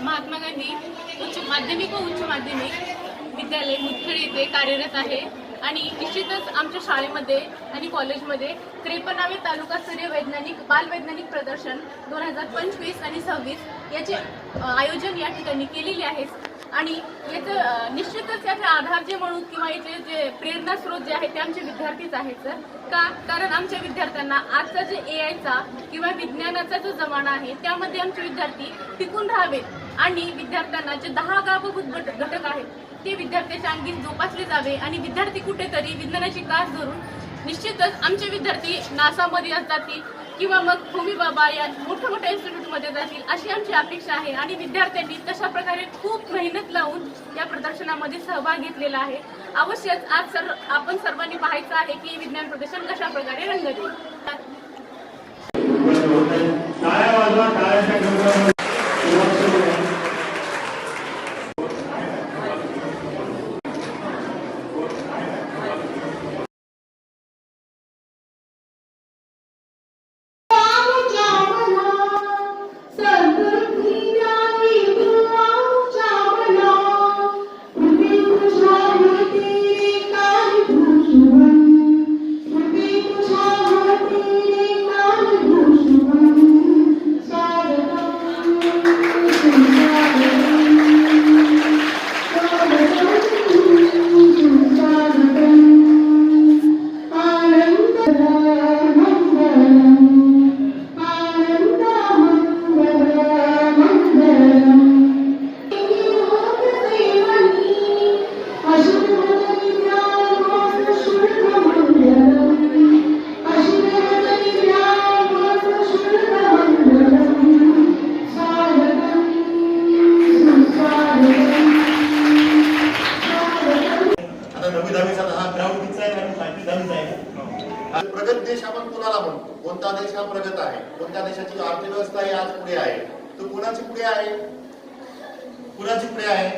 महात्मा गांधी माध्यमिक व उच्च माध्यमिक विद्यालय मुदखेड येथे कार्यरत आहे आणि निश्चितच आमच्या शाळेमध्ये आणि कॉलेजमध्ये 53वे तालुकास्तरीय बालवैज्ञानिक प्रदर्शन 2025 आणि 26 याचे आयोजन या ठिकाणी केलेले आहे आणि याचं निश्चितच याचे आधार जे म्हणू किंवा याचे जे प्रेरणा स्रोत जे आहे ते आमचे विद्यार्थीच आहेत सर. का? कारण आमच्या विद्यार्थ्यांना आजचा जे एआयचा किंवा विज्ञानाचा जो जमाना आहे त्यामध्ये आमचे विद्यार्थी टिकून राहावेत आणि विद्यार्थ्यांना जे 10 गाभूत घटक आहेत ते विद्यार्थ्याच्या अंगी जोपासले जावे आणि विद्यार्थी कुठेतरी विज्ञानाची कास धरून निश्चितच आमचे विद्यार्थी नासामध्ये जातील किंवा मग होमी बाबा या मोठ्या मोठ्या इन्स्टिट्यूटमध्ये जातील अशी आमची अपेक्षा आहे आणि विद्यार्थ्यांनी तशा प्रकारे खूप मेहनत लावून या प्रदर्शनामध्ये सहभाग घेतलेला आहे. अवश्यच आज आपण सर्वांनी पाहायचं आहे की विज्ञान प्रदर्शन कशा प्रकारे रंगते. प्रगत देश आपण कोणाला म्हणतो? कोणता देश हा प्रगत आहे? कोणत्या देशाची अर्थव्यवस्था ही आज पुढे आहे? तो कुणाची पुढे आहे? कुणाची पुढे आहे?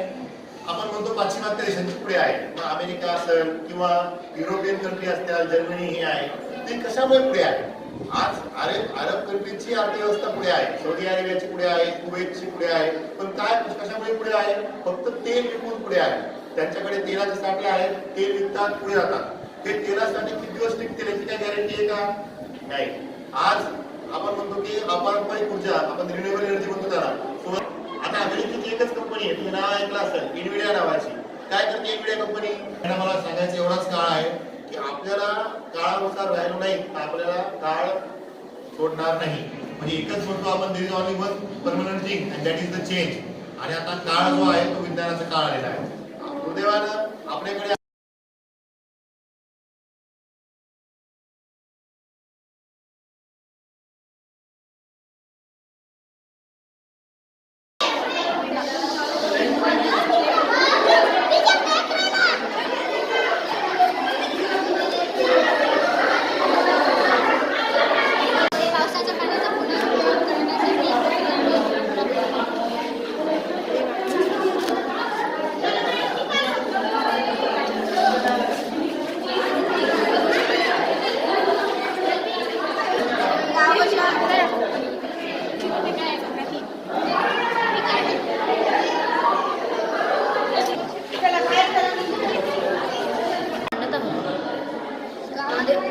आपण म्हणतो पाश्चिमात्य देशांची पुढे आहे. मग अमेरिका असेल किंवा युरोपियन कंट्री असतील, जर्मनी ही आहे, ती कशामुळे पुढे आहे? आज अरब कंट्रीची अर्थव्यवस्था पुढे आहे, सौदी अरेबियाची पुढे आहे, कुवेतची पुढे आहे. पण काय कशामुळे पुढे आहे? फक्त तेल विकून पुढे आहे. त्यांच्याकडे तेलाचे साठे आहेत, तेल विकतात, पुढे जातात. ते तेलासाठी किती दिवस टिकतील याची काय गॅरंटी आहे का? नाही. आज आपण म्हणतो की अपारंपरिक ऊर्जा, आपण रिन्युएबल एनर्जी म्हणतो त्याला. आता अमेरिकेची एकच कंपनी आहे, तुम्ही नाव ऐकलं असेल, इन्व्हिडिया नावाची. काय करते इन्व्हिडिया कंपनी? मला सांगायचं एवढाच काळ आहे की आपल्याला काळानुसार राहिलो नाही, आपल्याला काळ सोडणार नाही. म्हणजे एकच म्हणतो आपण, there is only one permanent thing and that is the change. आणि आता काळ जो आहे तो विज्ञानाचा काळ आलेला आहे. दुर्दैवानं आपल्याकडे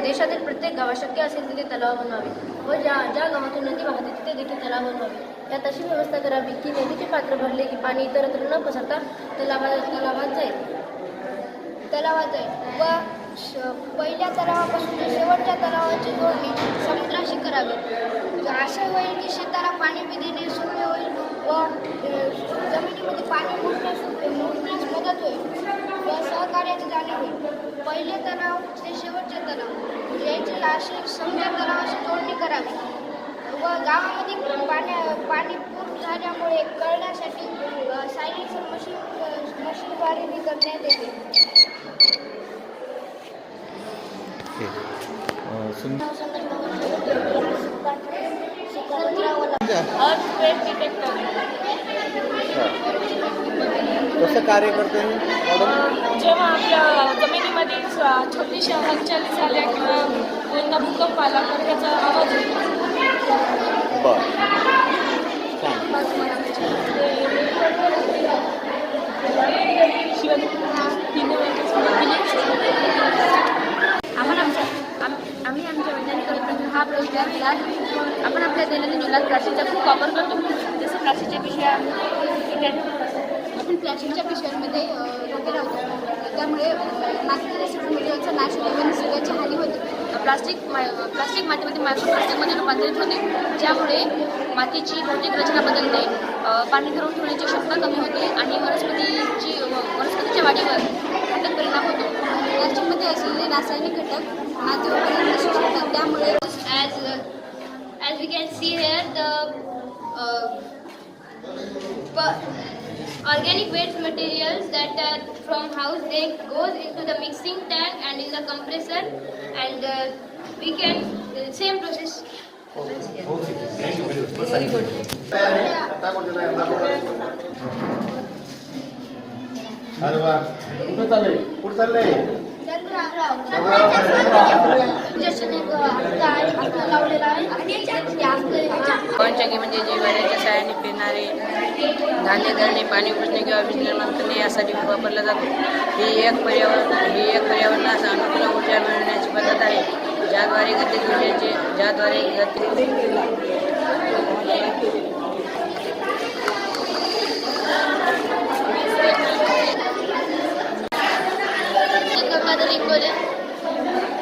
देशातील प्रत्येक गावात शक्य असेल तिथे तलाव बनवावे व ज्या गावातून नदी वाहते तिथे देखील तलाव बनवावे. यात अशी व्यवस्था करावी की नदीचे पात्र भरले की पाणी इतरत्र न पसरता तलावात जाईल व पहिल्या तलावापासून शेवटच्या तलावाची जोडणी समुद्राशी करावी. असे होईल की शेताला पाणी बी देणे सोपे होईल व जमिनीमध्ये पाणी मुरण्यास मदत होईल व सहकार्याची जाणीव होईल. पहिले तलाव ते शेवटचे तलाव याची अशी समजा तलावाशी जोडणी करावी व गावामध्ये पाणी पूर्ण झाल्यामुळे कळण्यासाठी सायलेन्सर मशीनद्वारे करण्यात येते. कसं कार्य करते? जेव्हा आपल्या जमिनीमध्ये छोटीशी हालचाली झाल्या किंवा कोणता भूकंप आला तर त्याचा आवाज होतो. बरं. जीवनात आपण आपल्या दैनंदिन जीवनात प्लास्टिकचा खूप वापर करतो. जसं प्लास्टिकच्या पिशव्या आपण प्लॅस्टिकच्या पिशव्यांमध्ये रोपे लावतो. त्यामुळे मातीच्या नैसर्गिक नाश होतो आणि सगळ्याची हानी होते. प्लास्टिक मातीमध्ये मायक्रोप्लास्टिकमध्ये रूपांतरित होते, ज्यामुळे मातीची भौतिक रचना बदलते, पाणी धरून ठेवण्याची क्षमता कमी होते आणि वनस्पतीच्या वाढीवर घातक परिणाम होतो. प्लॅस्टिकमध्ये असलेले रासायनिक घटक मातीवर परिणाम करू शकतात. त्यामुळे as we can see here, the organic waste materials that are from house, they goes into the mixing tank and in the compressor, and we can same process. अरे वा, कुठं चाललंय? कुठं चाललंय? लावलेला आहे आणि पवनचक्की म्हणजे जे वाऱ्याच्या सहाय्याने फिरणारे धान्य धरणे, पाणी उपसणे किंवा वीज निर्माण करणे यासाठी वापरला जातो. ही एक पर्यावरणास अनुकूल ऊर्जा मिळवण्याची पद्धत आहे, ज्याद्वारे गतिज ऊर्जेचे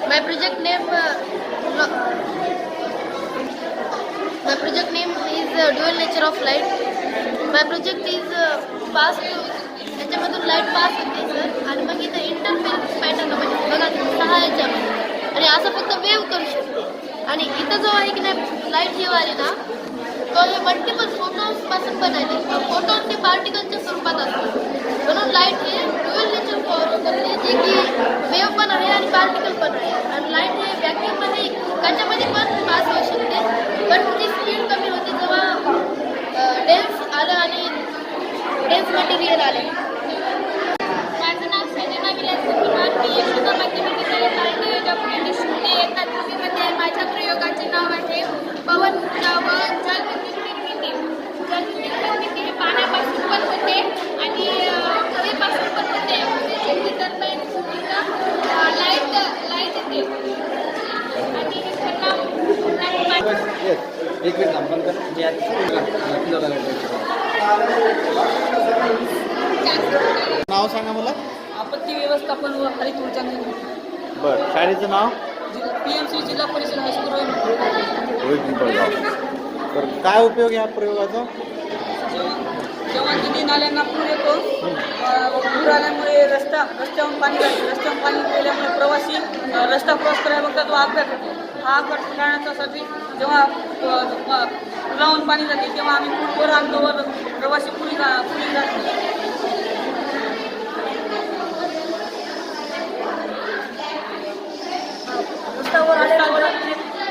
My project name is dual nature of light. My project is pass याच्यामधून लाईट पास होते सर, आणि मग इथं इंटरफेस पॅटर्न म्हणजे बघा 6 याच्यामध्ये, आणि असं फक्त वेव्ह करू शकते. आणि इथं जो आहे की नाही लाईट ही वाली ना, तो हे मल्टिपल फोटॉन्स पासून बनवले. फोटॉन ते पार्टिकलच्या स्वरूपात असतो, म्हणून लाईट हे ड्युअल नेचर फॉलो करते, जे की वेव्ह पण आहे आणि पार्टिकल पण आहे. आणि लाईट हे व्हॅक्यूममध्ये त्याच्यामध्ये पण पास होऊ शकते, पण त्याची स्पीड कमी होते जेव्हा डेन्स आलं आणि डेन्स मटेरियल आले. माझं नाव संजना विलास कुमार, मी यशोदा माध्यमिक विद्यालयात आहे. डॉक्टर शिंदे येतात मध्ये माझ्या प्रयोगाचे नाव आहे पवन ऊर्जा व जलविद्युत निर्मिती. जलविद्युत निर्मिती हे पाण्यापासून पण होते आणि हवेपासून पण होते. टर्बाईन लाईट येते आणि एक मिनिट थांबा कर. मी नाव सांगा मला. आपत्ती व्यवस्थापन व हरित ऊर्जा बरं, शाळेचं नाव? PMC जिल्हा परिषद हायस्कूल रोहित पिंपळगाव. तर काय उपयोग या प्रयोगाचा? जेव्हा नदी नाल्यांना पूर येतो, पूर आल्यामुळे रस्त्यावरून पाणी गेल्यामुळे प्रवासी रस्ता क्रॉस करायला बघतात, तो अपघात होतो. हा अपघात टाळण्यासाठी जेव्हा पुलावरून पाणी जाते तेव्हा आम्ही पूलवर आणतो व प्रवासी पुली जातो. रस्त्यावर आल्यामुळे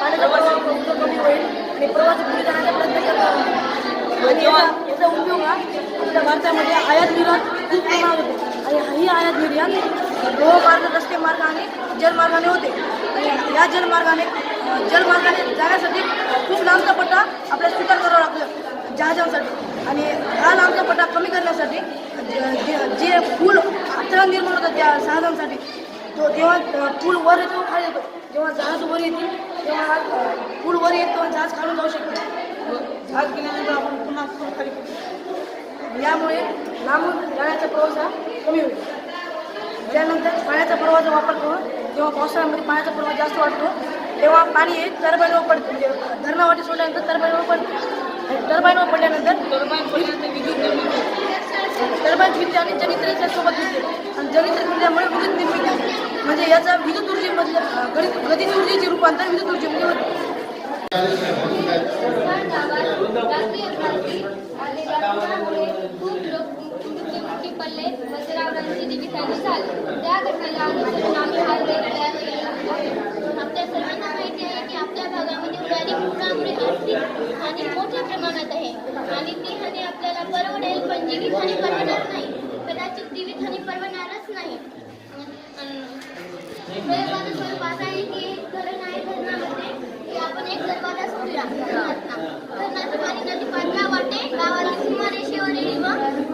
पाण्याचा प्रवाह कमी होईल आणि प्रवासी पुढे जाण्याचा प्रयत्न करतात. आणि याचा उपयोग हा आपल्या भारतामध्ये आयात निर्यात खूप प्रमाणात होते, आणि ही आयात निर्यात लोहमार्ग, रस्ते मार्ग आणि जलमार्गाने होते. आणि या जलमार्गाने जाण्यासाठी खूप लांबचा पट्टा आपल्याला स्वीकार करावा लागतो जहाजांसाठी. आणि हा लांबचा पट्टा कमी करण्यासाठी जे पूल अडथळा निर्माण होतात त्या जहाजांसाठी, तो जेव्हा पूल वर येतो खाली येतो, जेव्हा जहाज वर येतील तेव्हा पूल वर येतो आणि जहाज खालून जाऊ शकतो. जहाज गेल्यानंतर आपण पुन्हा खाली यामुळे लांबून जाण्याचा प्रवास हा कमी होईल. त्यानंतर पाण्याचा प्रवाहाचा वापर करून जेव्हा पावसाळ्यामध्ये पाण्याचा प्रवाह जास्त वाढतो तेव्हा पाणी हे टर्बाईनवर पडते. म्हणजे धरणावाटी सोडल्यानंतर टर्बाईनवर पडते. टर्बाईनवर पडल्यानंतर टर्बाईन फिरते आणि जनित्र सोबत फिरते, आणि जनित्र फिरल्यामुळे विद्युत निर्मिती होते. म्हणजे याचा विद्युत ऊर्जेमधलं गतिज ऊर्जेचे रूपांतर विद्युत ऊर्जेमध्ये होते. खूप लोक मृत्युमुखी पडले व जनावरांची जीवितहानी झाली. त्या घटनेला अनुसरून आम्ही हा लेख तयार केला. आपल्या सर्वांना माहिती आहे की आपल्या भागामध्ये होणारी पुरामुळे आर्थिक हानी मोठ्या प्रमाणात आहे, आणि ती हानी आपल्याला परवडेल पण जीवितहानी परवडणार नाही. कदाचित जीवितहानी परवडणारच नाही. प्रयोगाचं स्वरूप असं आहे की एक धरण आहे, धरणामध्ये की आपण एक दरवाजा सोडला धरणाचं पाणी नदी पात्रा वाटे गावातील सीमारेषेवरील व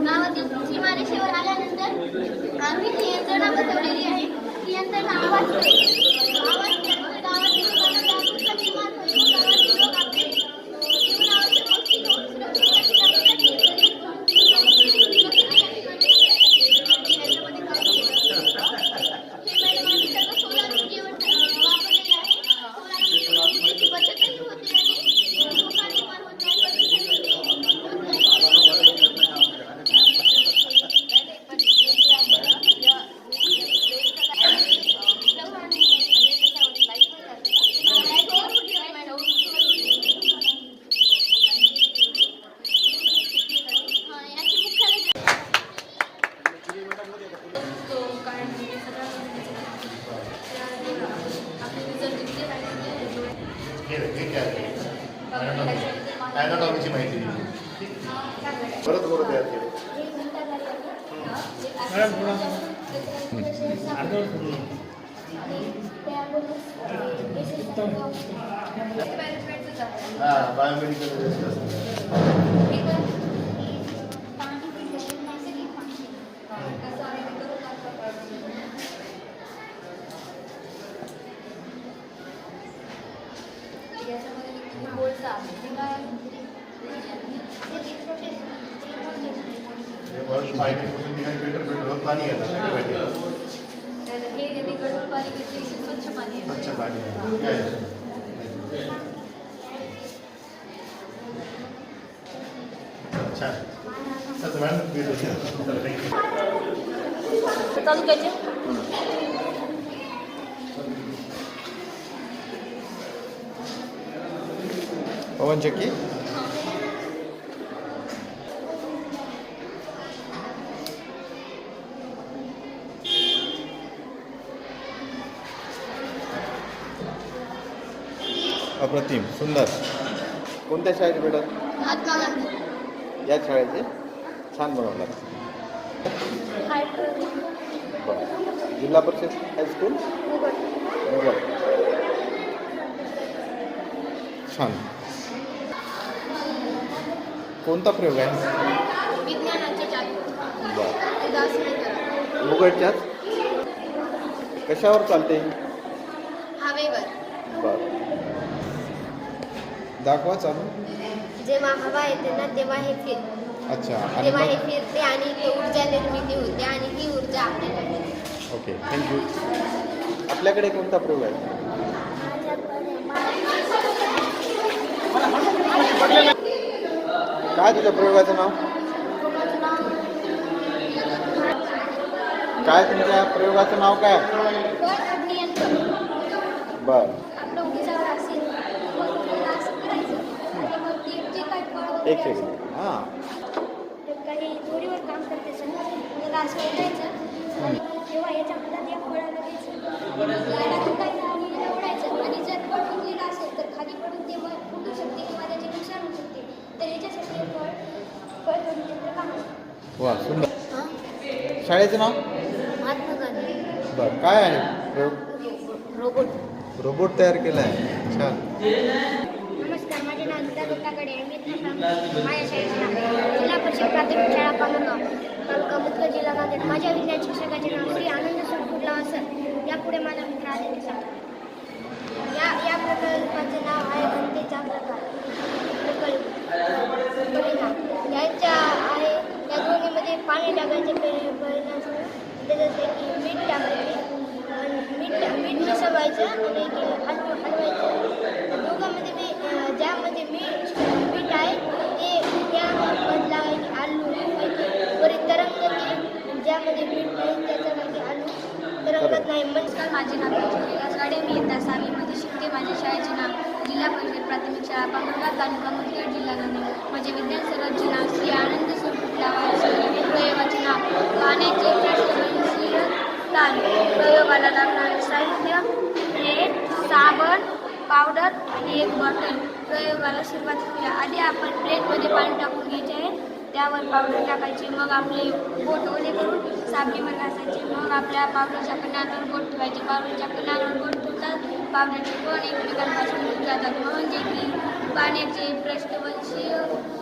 गावातील सीमारेषेवर आल्यानंतर आम्ही ती यंत्रणा बसवलेली आहे. ती यंत्रणा आवाज देते. आवाज देण्यामुळे गावातील लोकांना जागरूकता निर्माण होईल. हे काय ॲनाटॉमीची माहिती दिली. परत बोलत आहे ते. हां बायोमेडिकल वेस्ट असतं. फिल्टर पाणी येतं स्वच्छ पाणी छान. चालू करायचे. पवन चक्की अप्रतिम सुंदर. कोणत्या शाळेत भेटत? महात्मा गांधी. या शाळेचे छान बनवतात. बरं. जिल्हा परिषद हायस्कूल मुगट. छान. कोणता प्रयोग आहे? विज्ञानाचे चालू बरं. मुगटच्याच कशावर चालते? हवेवर. बरं. दाखवा चालू. जेव्हा हवा येते ना तेव्हा हे फिरते. अच्छा. आणि तेव्हा हे मग फिरते आणि ते ऊर्जा निर्मिती होते आणि ती ऊर्जा आपल्याला मिळते. Okay thank you. आपल्याकडे कोणता प्रयोग आहे? काय तुझ्या प्रयोगाचं नाव? काय तुमच्या प्रयोगाचं नाव काय? बर. आपलं उगीचा असेल असं करायचं आणि मग ते जे काही फळ एक सेकंड. हां काही दोरीवर काम करते सर मला असं ओढायचं आणि तेव्हा याच्या हातात या फळाला द्यायचं लाईटातून काही आणि याला ओढायचं आणि जर फळ फुटलेलं असेल तर खाली पडून ते फुटू शकते किंवा त्याचे नुकसान होऊ शकते तर याच्यासाठी हे फळ तोडणी यंत्र काम असतं. वा सुंदर. शाळेचं नाव? महात्मा गांधी. बरं. काय आहे प्रयोग? रोबोट. रोबोट तयार केला आहे. छान. नमस्कार माझे नाव गीता गुट्टाकडे आहे. मी माझ्या शाळेचे नाव जिल्हा परिषद प्राथमिक शाळा पांगणगाव तालुका मुदखेड जिल्हा नांदेड. माझ्या विज्ञान शिक्षकाचे नाव श्री आनंद सुरकुटला सर. यापुढे माझा मित्र आदित्य सांगतो. या प्रकल्पाचे नाव आहे घनतेचा प्रकल्प. यांच्या आहे या दोन्हीमध्ये पाणी टाकायचे पहिल्यांदा जसे की मीठ टाकायचे मीठ मिसळवायचं आणि हलवायचं. दोघांमध्ये मी ज्यामध्ये मीठ आहे ते त्यामध्ये लावायचे आलू बरी तरंगते ज्यामध्ये मीठ नाही त्याचं काही आलू तरंगत नाही. नमस्कार माझे नाव विलास गाडे. मी इयत्ता 6वीमध्ये शिकते. माझ्या शाळेचे नाव जिल्हा परिषद प्राथमिक शाळा पांगणगाव तालुका मुदखेड जिल्हा नांदेड. माझे विज्ञान सरांचे नाव श्री आनंद सुरकुटला प्रयोगाचे नाव पाण्याचे प्रश्नशील ताण. प्रयोगाला लागणारे साहित्य प्लेट साबण पावडर आणि एक बॉटल. प्रयोगाला सुरुवात करूया. आधी आपण प्लेटमध्ये पाणी टाकून घ्यायचे आहे त्यावर पावडर टाकायची मग आपले बोट ओले करून साबणीमध्ये घासायचे मग आपल्या पावडरच्या कणांवर बोट ठेवायचे. पावडरच्या कणांवर बोट ठेवतात पावडरचे कण एकमेकांपासून दूर जातात म्हणजे की पाण्याचे पृष्ठवंशीय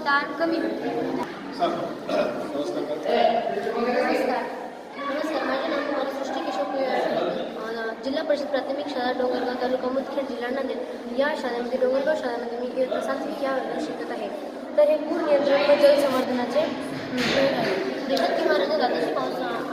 ताण कमी होते. नमस्कार माझे नाव कुमारी सृष्टी किशोर जिल्हा परिषद प्राथमिक शाळा डोंगरगाव तालुका मुदखेड जिल्हा नांदेड. या शाळेमध्ये डोंगरगाव शाळेमध्ये मी इयत्ता 7वी या वर्गात शिकत आहे. तर हे पूर नियंत्रण व जलसंवर्धनाचे प्रयोग आहे. देशात किंवा राज्यात अतिशय पाऊस झाल्यानं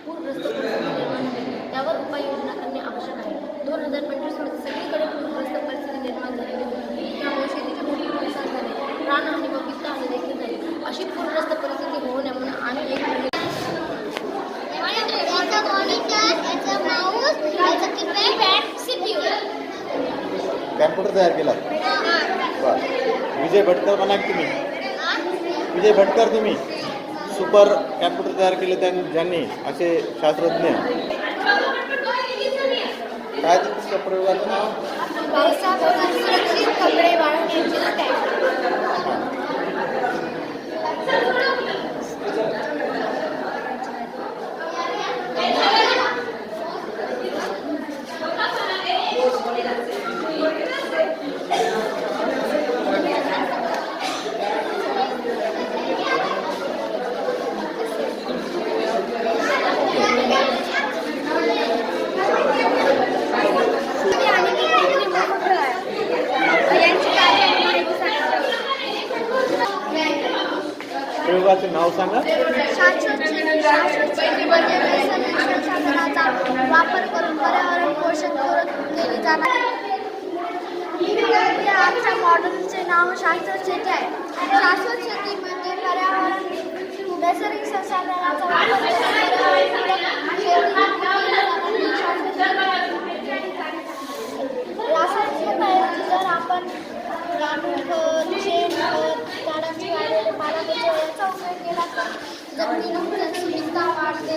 पूरग्रस्त परिस्थिती निर्माण होते त्यावर उपाययोजना करणे आवश्यक आहे. 2025 मध्ये सगळीकडे पूरग्रस्त परिस्थिती निर्माण झालेली होती. त्यामुळे शेतीचे मोठे नुकसान झाले प्राणहानी व वित्तहानी देखील झाली. अशी पूरग्रस्त परिस्थिती होऊ नये म्हणून आम्ही एक कॅम्प्युटर तयार केला. विजय भटकर म्हणा तुम्ही. विजय भटकर तुम्ही सुपर कॅम्प्युटर तयार केले ज्यांनी असे शास्त्रज्ञ काय आजच्या प्रयोगाचं नाव? पावसापासून सुरक्षित कपडे वाळवण्याची स्टँड. प्रयोगाचं नाव सांगा. शाश्वत संसाधनाचा वापर करून पर्यावरण पोषण पूरक केले जाणार. आजच्या मॉडेलचे नाव शाश्वत शेती आहे. शाश्वत शेती म्हणजे पर्यावरण नैसर्गिक संसाधनाचा वापर रासायनिक तयारी जर आपण खत, शेणखत, झाडांची वाढलेले पालापाचोळा याचा उपयोग केला तर जमिनीला सुपीकता वाढते.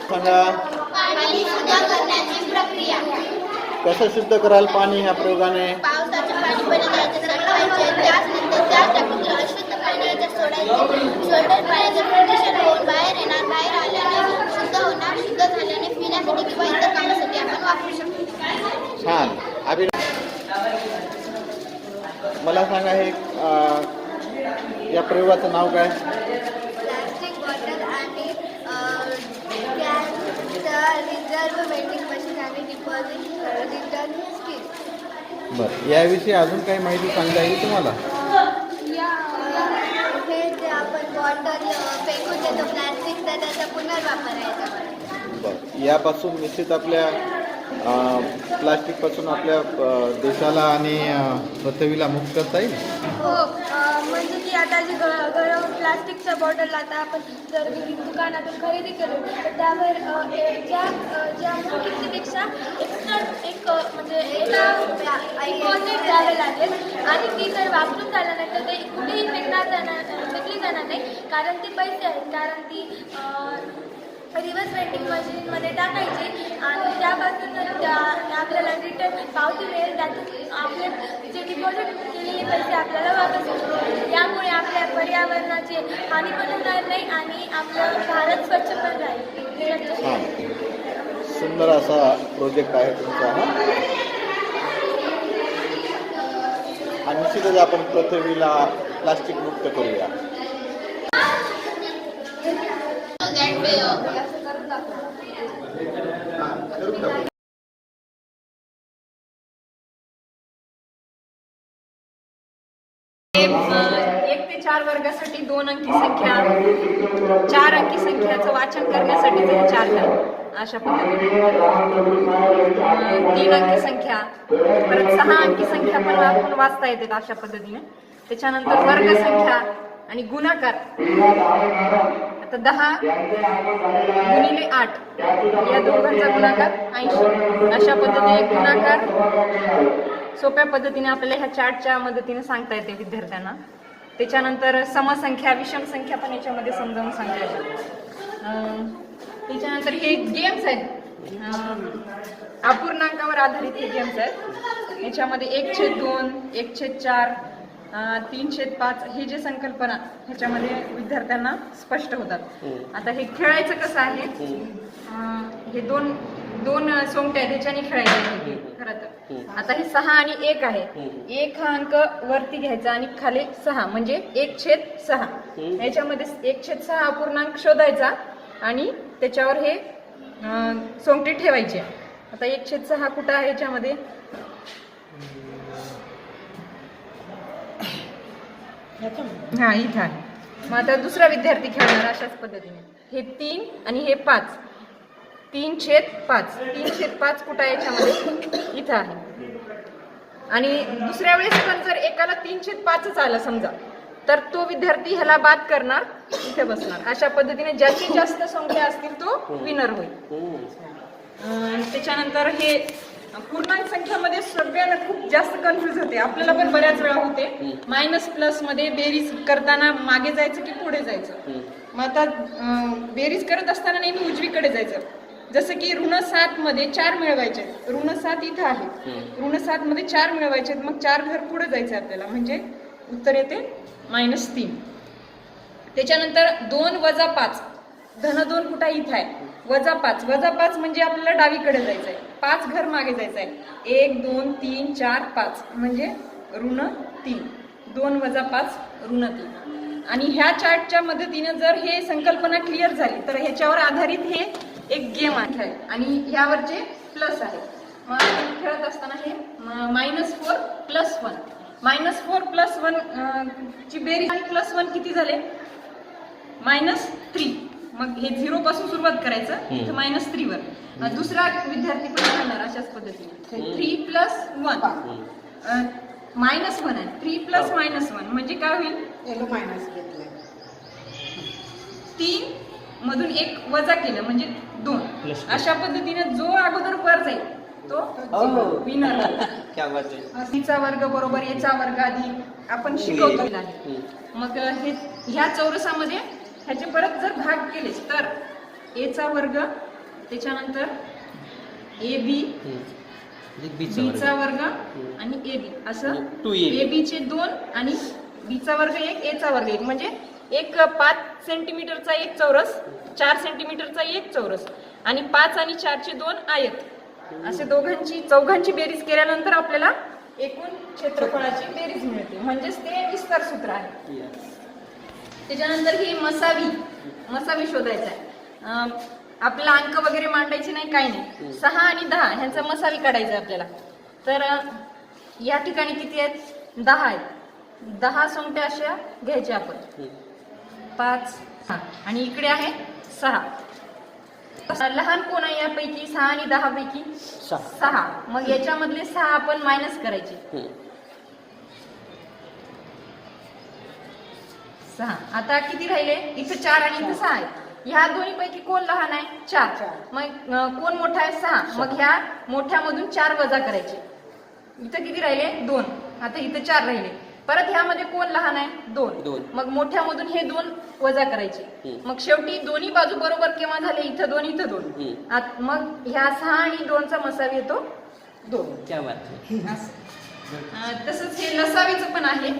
सांगा. पाणी शुद्ध करण्याची प्रक्रिया. कसं शुद्ध कराल पाणी ह्या प्रयोगाने? पावसाचे पाणी परिसराचे साठवायचे, त्यानंतर त्या टाकीतील अशुद्ध पाणी याच्यात सोडायचे. सोडलेल्या पाण्याचे फिल्ट्रेशन होऊन बाहेर येणार. बाहेर आल्याने शुद्ध होणार. शुद्ध झाल्याने पिण्यासाठी किंवा इतर कामासाठी आपण वापरू शकतो. छान. मला सांगा हे या प्रयोगाचं नाव काय? प्लास्टिक बॉटल आणि रिझर्व वेंडिंग मशीन आणि डिपॉझिट रिटर्न स्कीम. बरं, याविषयी अजून काही माहिती सांगता येईल तुम्हाला? हे जे आपण बॉटल फेकून देतो प्लास्टिक तर त्याचा पुनर्वापर आहे. बरं, यापासून निश्चित आपल्या प्लास्टिकपासून आपल्या देशाला आणि पृथ्वीला मुक्त करता येईल. हो, म्हणजे की आता जे घरावर प्लास्टिकच्या बॉटल आता आपण जर दुकानातून खरेदी केली तर त्यावर ज्या किमतीपेक्षा एक्स्ट्रा एक म्हणजे डिपॉझिट द्यावे लागेल आणि ती जर वापरून झाल्यानंतर ते कुठेही फेकली जाणार नाही कारण ती पैसे आहेत. कारण ती रिव्हर्स वेंडिंग मशीनमध्ये टाकायची आणि त्यापासून आपल्याला रिटर्न पावती मिळेल. त्यातून आपले जे डिपॉझिट केलेले पैसे आपल्याला वापस होतील. यामुळे आपल्या पर्यावरणाची हानी पण होणार नाही आणि आपलं भारत स्वच्छ पण राहील. हां, सुंदर असा प्रोजेक्ट आहे तुमचा हा. आणि निश्चितच आपण पृथ्वीला प्लास्टिक मुक्त करूया. एक ते 4 वर्गासाठी 2 अंकी संख्या, 4 अंकी संख्याचं वाचन करण्यासाठी 4 झाले अशा पद्धतीने. 3 अंकी संख्या, परत 6 अंकी संख्या पण आपण वाचता येते अशा पद्धतीने. त्याच्यानंतर वर्ग संख्या आणि गुणाकार. आता 10 गुणिले 8 या दोघांचा गुणाकार 80 अशा पद्धतीने गुणाकार सोप्या पद्धतीने आपल्याला ह्या चार्टच्या मदतीने सांगता येते विद्यार्थ्यांना. त्याच्यानंतर समसंख्या, विषम संख्या पण याच्यामध्ये समजावून सांगता येते. त्याच्यानंतर हे गेम्स आहेत, अपूर्णांकावर आधारित हे गेम्स आहेत. याच्यामध्ये 1/2, 1/4, 3/5 हे जे संकल्पना ह्याच्यामध्ये विद्यार्थ्यांना स्पष्ट होतात. आता हे खेळायचं कसं आहे, हे दोन सोंगट्या आहेत ह्याच्याने खेळायचं खरं तर. आता हे 6 आणि 1 आहे. 1 हा अंक वरती घ्यायचा आणि खाली 6 म्हणजे 1/6. याच्यामध्ये 1/6 अपूर्णांक शोधायचा आणि त्याच्यावर हे सोंगटी ठेवायची. आता 1/6 कुठं आहे याच्यामध्ये, हा इथं आहे. मग आता दुसरा विद्यार्थी खेळणार अशाच पद्धतीने. हे 3 आणि हे 5, 3/5. 3/5 कुठं आहे याच्यामध्ये, इथं आहे. आणि दुसऱ्या वेळेस पण जर एकाला 3/5च आलं समजा तर तो विद्यार्थी ह्याला बाद करणार, इथे बसणार. अशा पद्धतीने जास्तीत जास्त संख्या असतील तो विनर होईल. त्याच्यानंतर हे पूर्णांक संख्यामध्ये सगळ्यांना खूप जास्त कन्फ्युज होते, आपल्याला पण बऱ्याच वेळा होते. मायनस प्लस मध्ये बेरीज करताना मागे जायचं की पुढे जायचं. मग आता बेरीज करत असताना नेहमी उजवीकडे जायचं. जसं की ऋण 7 मध्ये 4 मिळवायचे आहेत. ऋण 7 इथं आहे. ऋण 7 मध्ये 4 मिळवायचे आहेत. मग 4 घर पुढे जायचं आपल्याला, म्हणजे उत्तर येते -3. त्याच्यानंतर 2 वजा 5, धन 2 कुठं इथं आहे, -5 म्हणजे आपल्याला डावीकडे जायचं आहे, 5 घर मागे जायचं आहे. 1 2 3 4 5 म्हणजे ऋण 3. 2 वजा 5 ऋण 3. आणि ह्या चार्टच्या मदतीनं जर हे संकल्पना क्लिअर झाली तर ह्याच्यावर आधारित हे एक गेम आहे आणि ह्यावरचे प्लस आहे. मग आपण खेळत असताना हे -4 + 1, -4 + 1 ची बेरीज आणि +1 किती झाले, -3. मग हे 0 पासून सुरुवात करायचं, इथं -3 वर. दुसरा विद्यार्थी पण करणार अशाच पद्धतीने 3 + 1 -1 आहे. 3 + -1 म्हणजे काय होईल, 3 मधून 1 वजा केलं म्हणजे 2. अशा पद्धतीने जो अगोदर वर जाईल तो विनर. चा वर्ग बरोबर याचा वर्ग आधी आपण शिकवतो. मग हे ह्या चौरसामध्ये ह्याचे परत जर भाग केले तर a चा वर्ग, त्याच्यानंतर ab, b चा वर्ग आणि ab असं ab चे 2 आणि b चा वर्ग 1, a चा वर्ग 1 म्हणजे एक 5 सेंटीमीटरचा एक चौरस, 4 सेंटीमीटरचा एक चौरस आणि 5 आणि 4 चे 2 आयत. असे चौघांची बेरीज केल्यानंतर आपल्याला एकूण क्षेत्रफळाची बेरीज मिळते, म्हणजेच ते विस्तार सूत्र आहे. त्याच्यानंतर ही मसावी शोधायचा आहे. आपल्याला अंक वगैरे मांडायचे नाही, काही नाही. 6 आणि 10 ह्यांचा मसावी काढायचा आहे आपल्याला. तर या ठिकाणी किती आहेत, 10 आहेत. 10 सोंगट्या अशा घ्यायच्या आपण, 5 आणि इकडे आहे 6. लहान कोण आहे यापैकी, 6 आणि 10 पैकी 6. मग याच्यामधले 6 आपण मायनस करायचे. 6. आता किती राहिले, इथं 4 आणि इथं 6 आहे. ह्या दोन्ही पैकी कोण लहान आहे, 4. मग कोण मोठा आहे, 6. मग ह्या मोठ्यामधून 4 वजा करायचे. इथं किती राहिले, 2. आता इथं 4 राहिले. परत ह्यामध्ये कोण लहान आहे, 2. मग मोठ्यामधून हे 2 वजा करायचे. मग शेवटी दोन्ही बाजू बरोबर केव्हा झाले, इथं 2 इथं 2. मग ह्या 6 आणि 2चा मसावी येतो 2. तसंच हे लसावीचं पण आहे.